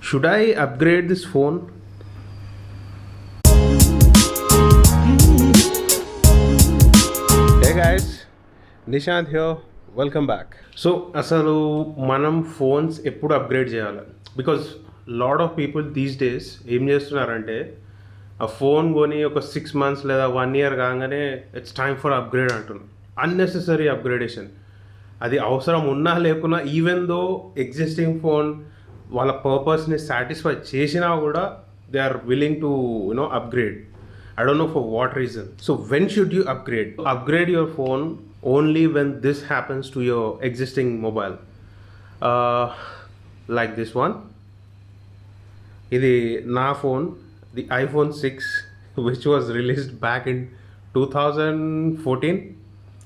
Should I upgrade this phone? Hey guys, Nishant here. Welcome back. So అసలు మనం phones ఎప్పుడు upgrade చేయాలి? Because lot of people these days ఏం చేస్తున్నారంటే ఆ ఫోన్ కొని ఒక 6 months లేదా 1 year కాగానే ఇట్స్ టైమ్ ఫర్ అప్గ్రేడ్ అంటున్నారు. Unnecessary upgradation. అది అవసరం ఉన్నా లేకున్నా ఈవెన్ దో ఎగ్జిస్టింగ్ ఫోన్ వాళ్ళ పర్పస్ని సాటిస్ఫై చేసినా కూడా they are willing to upgrade. I don't know for what reason. So when should you upgrade? Upgrade your phone only when this happens to your existing mobile. Like this one. ఇది నా phone, the iPhone 6, which was released back in 2014.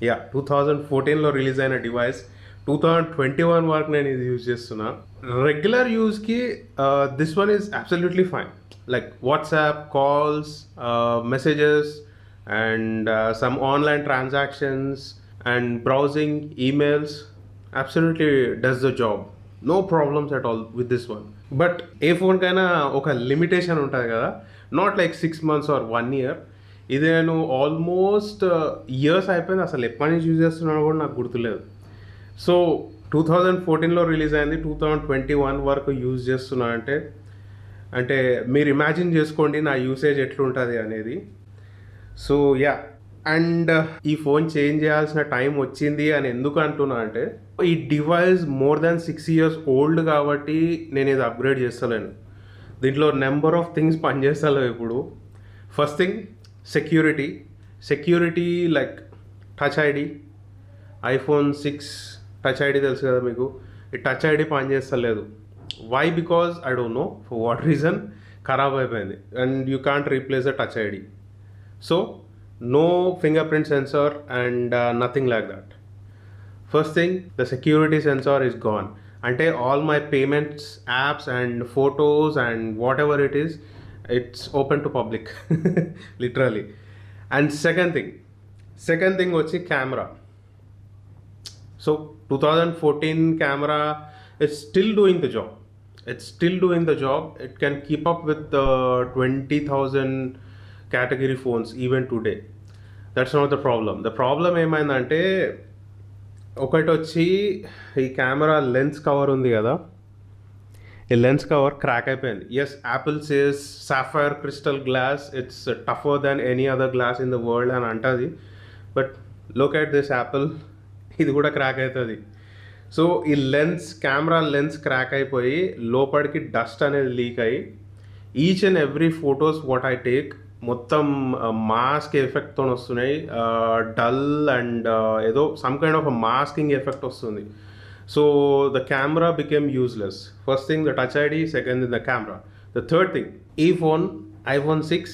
Yeah, 2014లో release అయిన device 2021 వరకు నేను ఇది use చేస్తున్నా. Regular యూజ్కి this one is absolutely fine. Like WhatsApp, calls, messages, and some online transactions and browsing, emails. Absolutely does the job. No problems at all with this one. But A phone కైనా ఒక limitation ఉంటుంది కదా, not like 6 months or 1 year. ఇది నేను almost years అయిపోయింది, అసలు ఎప్పటి నుంచి యూజ్ చేస్తున్నానో కూడా నాకు గుర్తులేదు. సో 2014లో రిలీజ్ అయింది, 2021 వరకు యూజ్ చేస్తున్నా అంటే మీరు ఇమాజిన్ చేసుకోండి నా యూసేజ్ ఎట్లుంటుంది అనేది. సో యా, అండ్ ఈ ఫోన్ చేంజ్ చేయాల్సిన టైం వచ్చింది అని ఎందుకు అంటున్నా అంటే, ఈ device more than 6 years old కాబట్టి నేను ఇది అప్గ్రేడ్ చేస్తలేను. దీంట్లో నెంబర్ ఆఫ్ థింగ్స్ పనిచేస్తలేవు ఇప్పుడు. First thing security like touch ID. iPhone 6 touch ID తెలుసు కదా మీకు, ఈ టచ్ ఐడి పనిచేస్తలేదు. Why? Because I don't know for what reason. ఖరాబ్ అయిపోయింది and you can't replace the touch ID. So no fingerprint sensor and nothing like that. First thing, the security sensor is gone. అంటే all my payments, apps and photos and whatever it is, it's open to public literally. And second thing వచ్చి camera. So 2014 camera is still doing the job. It can keep up with the 20,000 category phones even today. That's not the problem. The problem ఏమైందంటే, ఒకటి వచ్చి ఈ camera lens cover ఉంది కదా, ఈ lens cover crack అయిపోయింది. Yes, Apple says sapphire crystal glass, it's tougher than any other glass in the world అని అంటుంది. But look at this Apple, ఇది కూడా క్రాక్ అవుతుంది. సో ఈ కెమెరా లెన్స్ క్రాక్ అయిపోయి లోపలికి డస్ట్ అనేది లీక్ అయ్యి each and every photos what I take మొత్తం మాస్క్ ఎఫెక్ట్తో వస్తున్నాయి. డల్ అండ్ ఏదో some kind of masking effect వస్తుంది. So the camera became useless. First thing the touch ID, second thing the camera. The third thing, ఈ phone iPhone 6,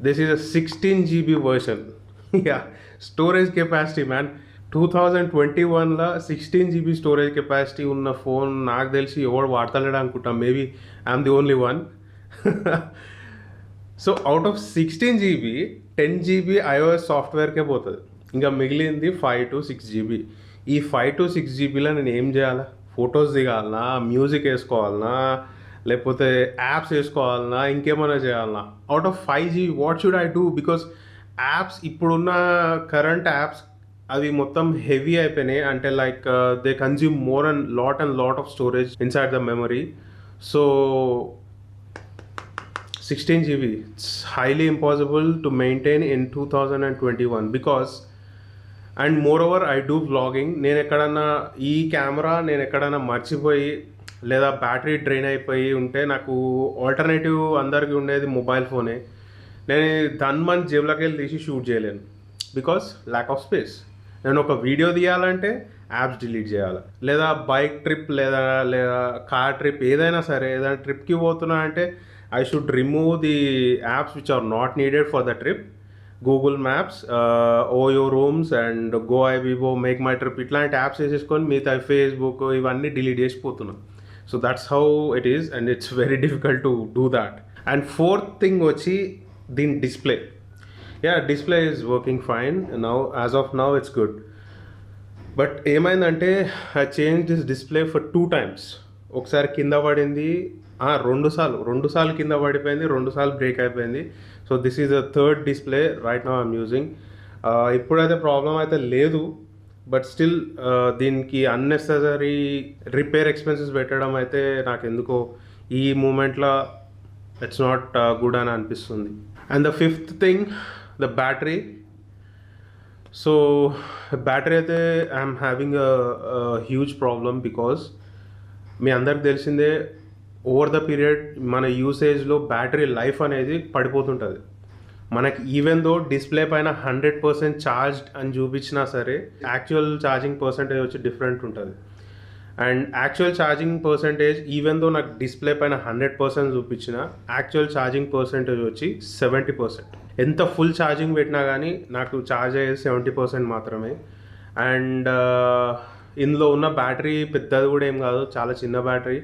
this is a 16 GB version. Yeah, storage capacity man. 2021లో 16 GB storage capacity ఉన్న phone నాకు తెలిసి ఎవడు వాడతలేడు అనుకుంటా. Maybe I'm the only one. So out of 16 GB 10 GB iOS సాఫ్ట్వేర్కే పోతుంది. ఇంకా మిగిలింది 5 to 6 GB. ఈ 5 to 6 GBలో నేను ఏం చేయాలా? ఫొటోస్ దిగాలనా, మ్యూజిక్ వేసుకోవాలనా, లేకపోతే యాప్స్ వేసుకోవాలనా, ఇంకేమైనా చేయాలనా? Out of 5 GB what should I do? Because apps, ఇప్పుడున్న కరెంట్ యాప్స్ అవి మొత్తం హెవీ అయిపోయినాయి. అంటే like they consume more and lot of storage inside the memory. So 16 GB, it's highly impossible to maintain in 2021 because, and moreover I do vlogging. నేను ఎక్కడైనా మర్చిపోయి లేదా battery drain అయిపోయి ఉంటే, నాకు ఆల్టర్నేటివ్ అందరికీ ఉండేది మొబైల్ ఫోనే. నేను దాన్ని జేబులోకి వెళ్ళి తీసి షూట్ చేయలేను బికాస్ ల్యాక్ ఆఫ్ స్పేస్. నేను ఒక వీడియో తీయాలంటే యాప్స్ డిలీట్ చేయాలి, లేదా బైక్ ట్రిప్ లేదా కార్ ట్రిప్ ఏదైనా సరే, ఏదైనా ట్రిప్కి పోతున్నా అంటే I should remove the apps which are not needed for the trip. Google Maps, OYO rooms and Goibibo, MakeMyTrip, ఇట్లాంటి యాప్స్ వేసేసుకొని మిగతా ఫేస్బుక్ ఇవన్నీ డిలీట్ చేసిపోతున్నాను. So that's how it is and it's very difficult to do that. And fourth thing వచ్చి దీని display. Yeah, display is working fine now. As of now it's good, but ఏమైందంటే I changed this display for 2 times. ఒకసారి కింద పడింది, రెండు సార్లు కింద పడిపోయింది, 2 సార్లు బ్రేక్ అయిపోయింది. So this is the third display right now I'm using. ఇప్పుడైతే ప్రాబ్లం అయితే లేదు, బట్ స్టిల్ దీనికి అన్నెసెసరీ రిపేర్ ఎక్స్పెన్సెస్ పెట్టడం అయితే నాకు ఎందుకో ఈ మూమెంట్లో ఇట్స్ నాట్ గుడ్ అని అనిపిస్తుంది. And the fifth thing, the battery. So battery అయితే I'm having huge problem because మీ అందరికి తెలిసిందే ఓవర్ ద పీరియడ్ మన యూసేజ్లో బ్యాటరీ లైఫ్ అనేది పడిపోతుంటుంది. మనకి ఈవెన్ దో డిస్ప్లే పైన 100% ఛార్జ్డ్ అని చూపించినా సరే యాక్చువల్ ఛార్జింగ్ పర్సంటేజ్ వచ్చి డిఫరెంట్ ఉంటుంది. And actual charging percentage even though నాకు డిస్ప్లే పైన 100% చూపించిన యాక్చువల్ ఛార్జింగ్ పర్సంటేజ్ వచ్చి 70%. ఎంత ఫుల్ ఛార్జింగ్ పెట్టినా కానీ నాకు ఛార్జ్ అయ్యేది 70% మాత్రమే. అండ్ ఇందులో ఉన్న బ్యాటరీ పెద్దది కూడా ఏం కాదు, చాలా చిన్న battery.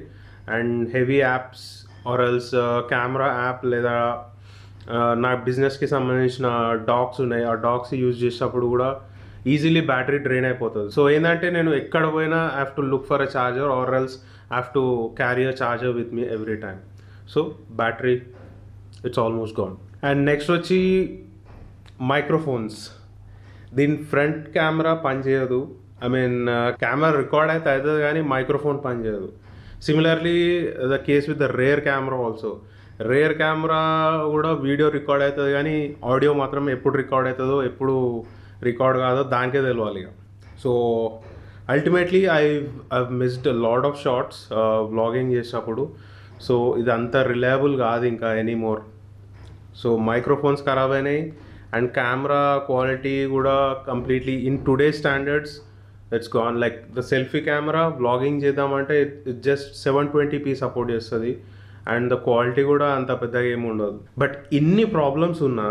And heavy apps or else camera app లేదా నా బిజినెస్కి సంబంధించిన డాక్స్ ఉన్నాయి, ఆ డాక్స్ యూజ్ చేసేటప్పుడు కూడా ఈజీలీ బ్యాటరీ డ్రైన్ అయిపోతుంది. సో ఏంటంటే నేను ఎక్కడ పోయినా I have to look for a charger or else I have to carry a charger with me every time. So battery it's almost gone. And next వచ్చి microphones. దీని front camera పనిచేయదు. I mean camera record అయితే అవుతుంది కానీ microphone పనిచేయదు. Similarly the case with the rear camera also. Rear camera కూడా video record అవుతుంది కానీ ఆడియో మాత్రం ఎప్పుడు రికార్డ్ అవుతుందో ఎప్పుడు రికార్డ్ కాదో దానికే తెలియాలి ఇక. So ultimately I missed lot of shorts vlogging చేసేటప్పుడు. సో ఇది అంత రిలయబుల్ కాదు ఇంకా ఎనీమోర్. సో మైక్రోఫోన్స్ ఖరాబ్ అయినాయి అండ్ కెమెరా క్వాలిటీ కూడా completely in today standards it's gone. Like the selfie camera vlogging చేద్దామంటే ఇట్ జస్ట్ 720p సపోర్ట్ చేస్తుంది అండ్ ద క్వాలిటీ కూడా అంత పెద్దగా ఏమి ఉండదు. బట్ ఇన్ని ప్రాబ్లమ్స్ ఉన్నా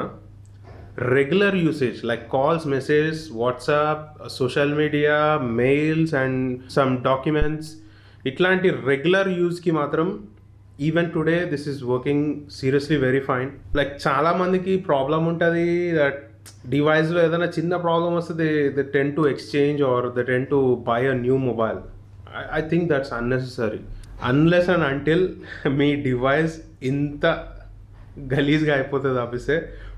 regular usage like calls, messages, WhatsApp, social media, mails and some documents, ఇట్లాంటి రెగ్యులర్ యూజ్కి మాత్రం even today this is working seriously very fine. Like చాలామందికి ప్రాబ్లం ఉంటుంది దట్ డివైస్లో ఏదైనా చిన్న ప్రాబ్లం వస్తే they tend to exchange or they tend to buy a new mobile. I think that's unnecessary. Unless and until మీ device ఇంత గలీజ్గా అయిపోతుంది ఆపిస్తే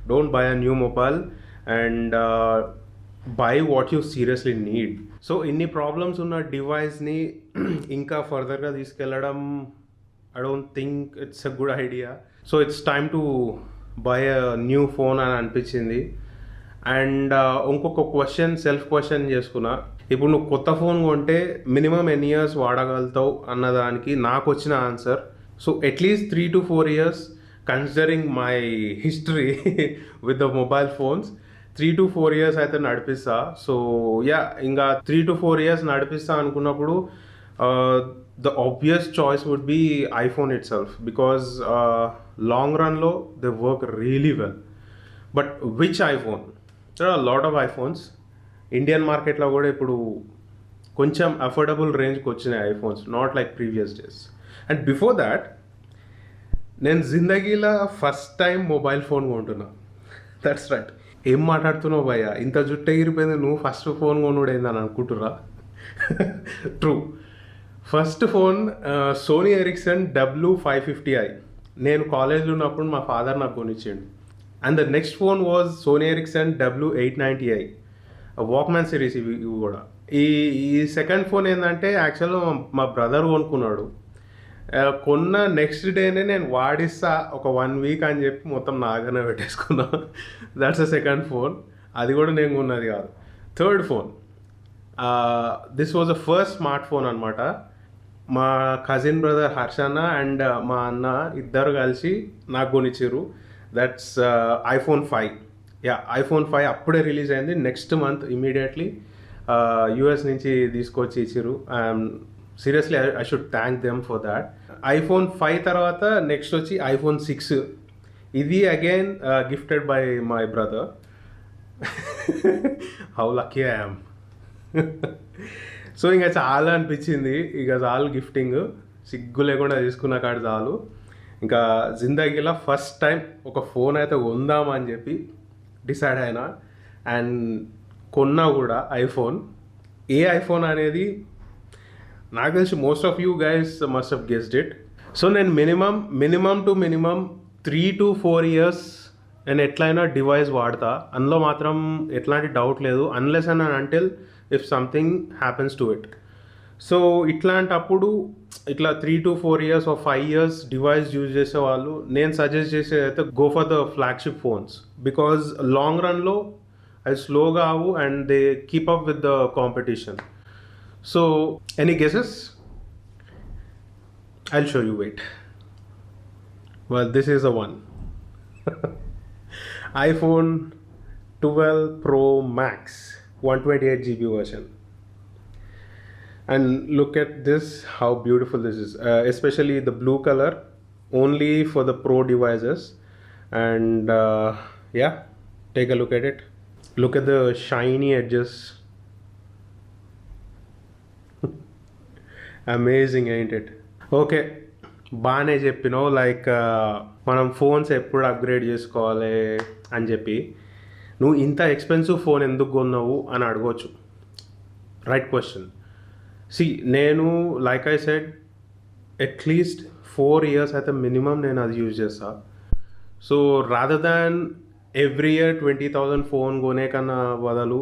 don't buy a new mobile and buy what you seriously need. So ఇన్ని problems ఉన్న డివైస్ని ఇంకా ఫర్దర్గా తీసుకెళ్ళడం I don't think it's a good idea. So it's time to buy a new phone అని అనిపించింది. అండ్ ఇంకొక క్వశ్చన్, సెల్ఫ్ క్వశ్చన్ చేసుకున్నా. ఇప్పుడు నువ్వు కొత్త ఫోన్ కొంటే మినిమం ఎన్ని ఇయర్స్ వాడగలుగుతావు అన్నదానికి నాకు వచ్చిన answer, so at least 3 to 4 years considering my history with the mobile phones. 3 to 4 years అయితే నడిపిస్తా. సో యా, ఇంకా 3 to 4 years నడిపిస్తా అనుకున్నప్పుడు the obvious choice would be iPhone itself because long run lo they work really well. But which iPhone? There are a lot of iPhones. Indian market lo kuda ippudu koncham affordable range ki vachina iPhones, not like previous days. And before that నేను జిందగీలో first time mobile phone కొంటున్నా. That's right. ఏం మాట్లాడుతున్నావు భయ్యా, ఇంత జుట్టు ఎగిరిపోయింది, నువ్వు ఫస్ట్ ఫోన్ కొనుడైందని అనుకుంటురా? True. First phone Sony Ericsson W550i. నేను కాలేజ్లో ఉన్నప్పుడు మా ఫాదర్ నాకు కొనిచ్చిండు. And the next phone was Sony Ericsson W890i, Walkman series. ఇవి కూడా ఈ సెకండ్ ఫోన్ ఏంటంటే యాక్చువల్గా మా బ్రదర్ కొనుక్కున్నాడు. కొన్న నెక్స్ట్ డేనే నేను వాడిస్తా ఒక 1 week అని చెప్పి మొత్తం నాగానే పెట్టేసుకున్నా. That's a second phone. అది కూడా నేను కొన్నది కాదు. Third phone, this was the first smartphone అనమాట. మా కజిన్ బ్రదర్ హర్షన్న అండ్ మా అన్న ఇద్దరు కలిసి నాకు కొనిచ్చారు. That's iPhone 5. యా, iPhone 5 అప్పుడే రిలీజ్ అయింది. నెక్స్ట్ మంత్ ఇమీడియట్లీ US నుంచి తీసుకొచ్చి ఇచ్చారు. Seriously I should thank them for that. iPhone 5 తర్వాత నెక్స్ట్ వచ్చి iPhone 6. ఇది again gifted by my brother. How lucky I am. So ఇంకా చాలా అనిపించింది, ఇక చాలు గిఫ్టింగ్, సిగ్గు లేకుండా తీసుకున్న కాడ చాలు. ఇంకా జిందగీలో ఫస్ట్ టైం ఒక ఫోన్ అయితే కొందామని చెప్పి డిసైడ్ అయినా. అండ్ కొన్నా కూడా ఐఫోన్. ఏ ఐఫోన్ అనేది నాకు తెలిసి most of you guys must have guessed it. So నేను మినిమం 3 to 4 years నేను ఎట్లయినా డివైస్ వాడతా, అందులో మాత్రం ఎట్లాంటి డౌట్ లేదు, unless and until if something happens to it. So ఇట్లాంటప్పుడు ఇట్లా 3 to 4 years or 5 years device use చేసే వాళ్ళు నేను సజెస్ట్ చేసేది అయితే go for the flagship phones, because long రన్లో అది స్లోగా అవు and they keep up with the competition. So any guesses? I'll show you, wait. Well, this is the one. iPhone 12 Pro Max 128GB version. And look at this, how beautiful this is. Especially the blue color, only for the Pro devices. And yeah, take a look at it. Look at the shiny edges. Amazing, ain't it? Okay, బాగానే చెప్పినావు, like మనం phones ఎప్పుడు upgrade చేసుకోవాలి అని చెప్పి. నువ్వు ఇంత expensive phone ఎందుకు కొన్నావు అని అడగవచ్చు. Right question. సి నేను like I said at least 4 years అయితే మినిమం నేను అది యూజ్ చేస్తా. So rather than every year 20,000 phone కొనే కన్నా బదులు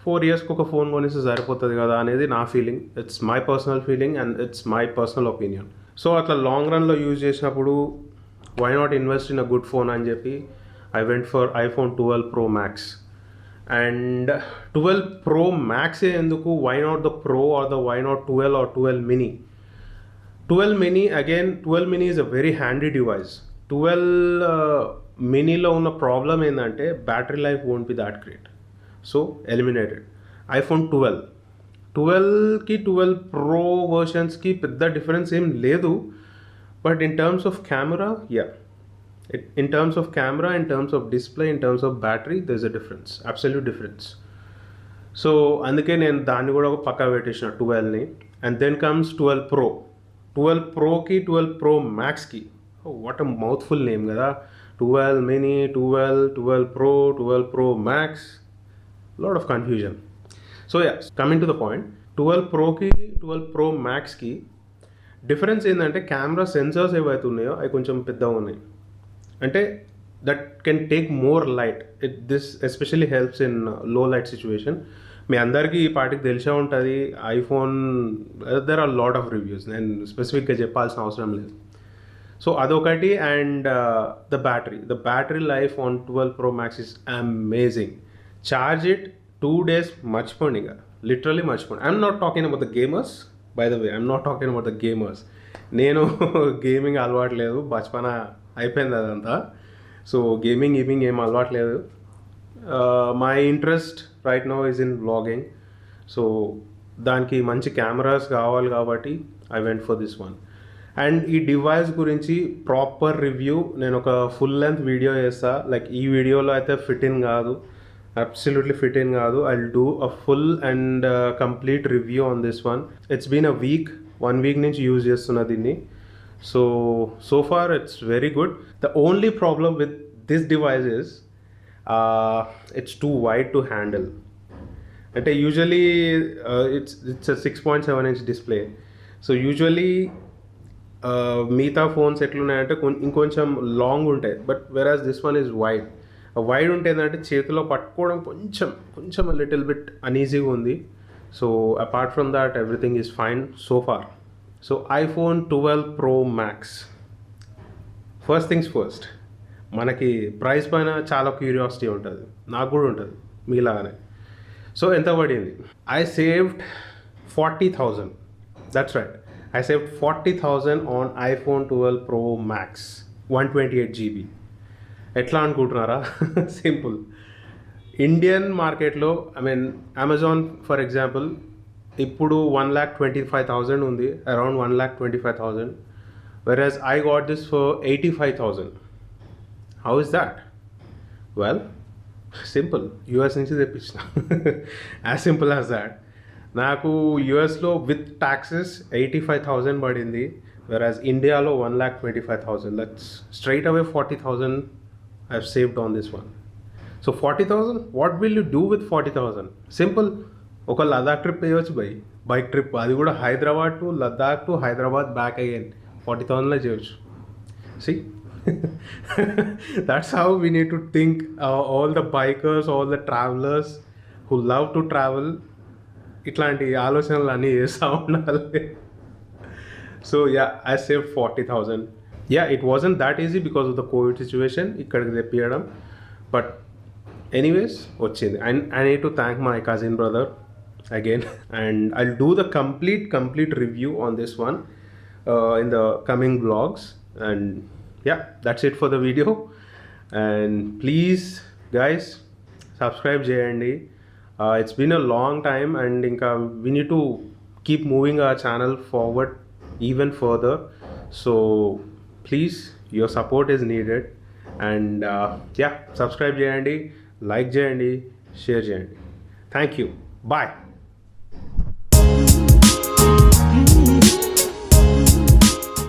4 yearsకి ఒక ఫోన్ కొనేసి సరిపోతుంది కదా అనేది నా feeling. It's my personal feeling and it's my personal opinion. So అట్లా లాంగ్ రన్లో యూజ్ చేసినప్పుడు why not invest in a good phone అని చెప్పి I went for iPhone 12 Pro Max. And 12 Pro Max ఎందుకు, why not the Pro or the why not 12 or 12 mini? 12 mini, again 12 mini is a very handy device. 12 మినీలో ఉన్న problem ఏంటంటే battery life won't be that great. So eliminated. iPhone 12కి 12 Pro వర్షన్స్కి పెద్ద difference ఏం లేదు, but in terms of camera, yeah, in terms of camera, in terms of display, in terms of battery, there is a difference, absolute difference. So అందుకే నేను దాన్ని కూడా ఒక పక్కా పెట్టేసిన 12ని. And then comes 12 Pro. 12 Proకి 12 Pro Maxకి, వాట్ అ మౌత్ఫుల్ నేమ్ కదా. 12 mini, 12 Pro, 12 Pro Max, lot of confusion. So yeah, coming to the point, 12 Proకి 12 Pro Maxకి డిఫరెన్స్ ఏంటంటే కెమెరా సెన్సార్స్ ఏవైతే ఉన్నాయో అవి కొంచెం పెద్దగా ఉన్నాయి. అంటే that can take more light. This especially helps in low light situation. మీ అందరికీ ఈ పాటికి తెలిసే ఉంటుంది iPhone, there are lot of reviews, నేను స్పెసిఫిక్గా చెప్పాల్సిన అవసరం లేదు. సో అదొకటి. And the battery life on 12 Pro Max is amazing. Charge it 2 days, మర్చిపోండి, ఇంకా లిటరలీ మర్చిపోండి. I'm not talking about the gamers, by the way, I'm not talking about the gamers. నేను గేమింగ్ అలవాటు లేదు, బచ్పన అయిపోయింది అదంతా. సో గేమింగ్ ఏం అలవాటు లేదు. My interest right now is in vlogging. So దానికి మంచి కెమెరాస్ కావాలి కాబట్టి I went for this one. And ఈ డివైస్ గురించి ప్రాపర్ రివ్యూ నేను ఒక ఫుల్ లెంత్ వీడియో చేస్తా. లైక్ ఈ వీడియోలో అయితే ఫిట్ ఇన్ కాదు, absolutely fit in kaadu. I'll do a full and complete review on this one. It's been a week, 1 week nunchi use chestunna dinni. So far it's very good. The only problem with this device is it's too wide to handle. Ante usually it's a 6.7-inch display. So usually మిగతా phones ఎట్లున్నాయంటే ఇంకొంచెం long ఉంటాయి, but whereas this one is wide. Wide ఉంటే ఏంటంటే చేతిలో పట్టుకోవడం కొంచెం little bit అనీజీగా ఉంది. So apart from that everything is fine so far. So iPhone 12 Pro Max, first things first, మనకి ప్రైస్ పైన చాలా క్యూరియాసిటీ ఉంటుంది, నాకు కూడా ఉంటుంది మీలాగానే. సో ఎంత పడింది? I saved 40,000. That's right, I saved 40,000 on iPhone 12 Pro Max 128GB. ఎట్లా అనుకుంటున్నారా? సింపుల్. ఇండియన్ మార్కెట్లో I mean Amazon for example ఇప్పుడు 1,25,000 ఉంది, around 1,25,000, whereas I got this for 85,000. How is that? Well, simple, US నుంచి తెప్పించిన. As simple as that. నాకు యూఎస్లో with taxes 85,000 పడింది, whereas ఇండియాలో 1,25,000. That's straight away 40,000 I've saved on this one. So 40,000, what will you do with 40,000? Simple, ఒక Ladakh trip వేయవచ్చు bike trip, అది కూడా Hyderabad to Ladakh to Hyderabad back again 40,000లో చేయొచ్చు. See, that's how we need to think. All the bikers, all the travelers who love to travel, ఇట్లాంటి ఆలోచనలు అన్నీ చేస్తూ ఉండాలి. So yeah, I saved 40,000. Yeah, it wasn't that easy because of the COVID situation. ఇక్కడికి తెప్పియడం, but anyways వచ్చింది. And I need to thank my cousin brother again, and I'll do the complete review on this one in the coming vlogs. And yeah, that's it for the video. And please guys, subscribe చేయండి. It's been a long time, and ఇంకా we need to keep moving our channel forward even further. So please, your support is needed. And yeah, subscribe చేయండి, like చేయండి, share చేయండి. Thank you. Bye.